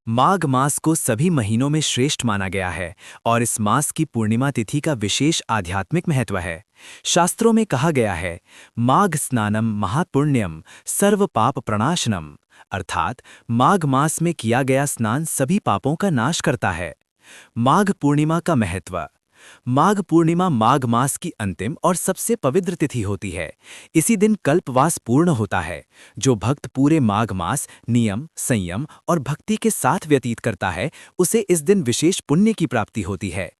माघ मास को सभी महीनों में श्रेष्ठ माना गया है और इस मास की पूर्णिमा तिथि का विशेष आध्यात्मिक महत्व है। शास्त्रों में कहा गया है, माघ स्नानम महापुण्यम सर्व पाप प्रणाशनम, अर्थात माघ मास में किया गया स्नान सभी पापों का नाश करता है। माघ पूर्णिमा का महत्व। माघ पूर्णिमा माघ मास की अंतिम और सबसे पवित्र तिथि होती है। इसी दिन कल्पवास पूर्ण होता है। जो भक्त पूरे माघ मास नियम, संयम और भक्ति के साथ व्यतीत करता है, उसे इस दिन विशेष पुण्य की प्राप्ति होती है।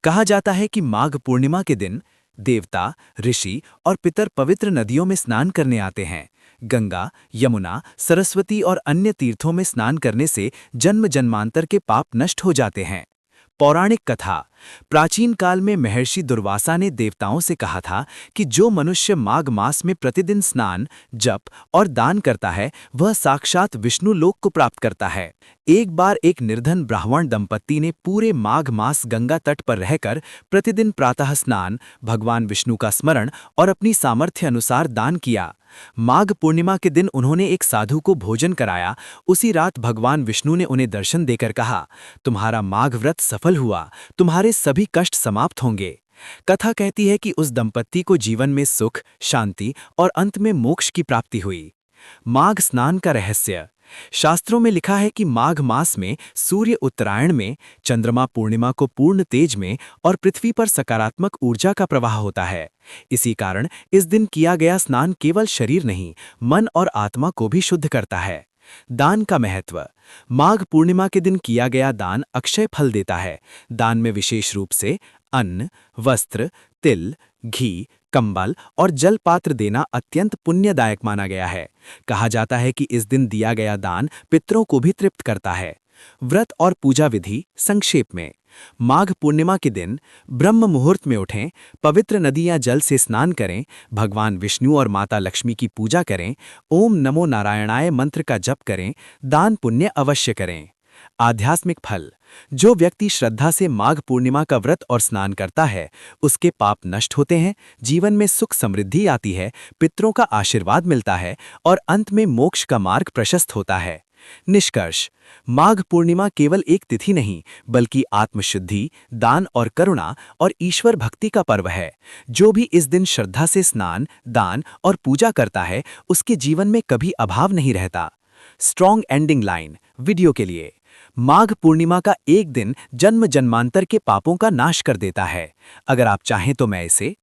कहा जाता है कि माघ पूर्णिमा के दिन देवता, ऋषि और पितर पवित्र नदियों में स्नान करने आते हैं। गंगा, यमुना, सरस्वती और अन्य तीर्थों में स्नान करने से जन्म जन्मांतर के पाप नष्ट हो जाते हैं। पौराणिक कथा। प्राचीन काल में महर्षि दुर्वासा ने देवताओं से कहा था कि जो मनुष्य माघ मास में प्रतिदिन स्नान, जप और दान करता है, वह साक्षात विष्णु लोक को प्राप्त करता है। एक बार एक निर्धन ब्राह्मण दंपत्ति ने पूरे माघ मास गंगा तट पर रहकर प्रतिदिन प्रातः स्नान, भगवान विष्णु का स्मरण और अपनी सामर्थ्य अनुसार दान किया। माघ पूर्णिमा के दिन उन्होंने एक साधु को भोजन कराया। उसी रात भगवान विष्णु ने उन्हें दर्शन देकर कहा, तुम्हारा माघ व्रत सफल हुआ, तुम्हारे सभी कष्ट समाप्त होंगे। कथा कहती है कि उस दंपत्ति को जीवन में सुख, शांति और अंत में मोक्ष की प्राप्ति हुई। माघ स्नान का रहस्य। शास्त्रों में लिखा है कि माघ मास में सूर्य उत्तरायण में, चंद्रमा पूर्णिमा को पूर्ण तेज में और पृथ्वी पर सकारात्मक ऊर्जा का प्रवाह होता है। इसी कारण इस दिन किया गया स्नान केवल शरीर नहीं, मन और आत्मा को भी शुद्ध करता है। दान का महत्व। माघ पूर्णिमा के दिन किया गया दान अक्षय फल देता है। दान में विशेष रूप से अन्न, वस्त्र, तिल, घी, कंबल और जल पात्र देना अत्यंत पुण्यदायक माना गया है। कहा जाता है कि इस दिन दिया गया दान पितरों को भी तृप्त करता है। व्रत और पूजा विधि संक्षेप में। माघ पूर्णिमा के दिन ब्रह्म मुहूर्त में उठें, पवित्र नदी या जल से स्नान करें, भगवान विष्णु और माता लक्ष्मी की पूजा करें, ओम नमो नारायणाय मंत्र का जप करें, दान पुण्य अवश्य करें। आध्यात्मिक फल। जो व्यक्ति श्रद्धा से माघ पूर्णिमा का व्रत और स्नान करता है, उसके पाप नष्ट होते हैं, जीवन में सुख समृद्धि आती है, पितरों का आशीर्वाद मिलता है और अंत में मोक्ष का मार्ग प्रशस्त होता है। निष्कर्ष। माघ पूर्णिमा केवल एक तिथि नहीं, बल्कि आत्मशुद्धि, दान और करुणा और ईश्वर भक्ति का पर्व है। जो भी इस दिन श्रद्धा से स्नान, दान और पूजा करता है, उसके जीवन में कभी अभाव नहीं रहता। स्ट्रॉन्ग एंडिंग लाइन वीडियो के लिए। माघ पूर्णिमा का एक दिन जन्म जन्मांतर के पापों का नाश कर देता है। अगर आप चाहें तो मैं इसे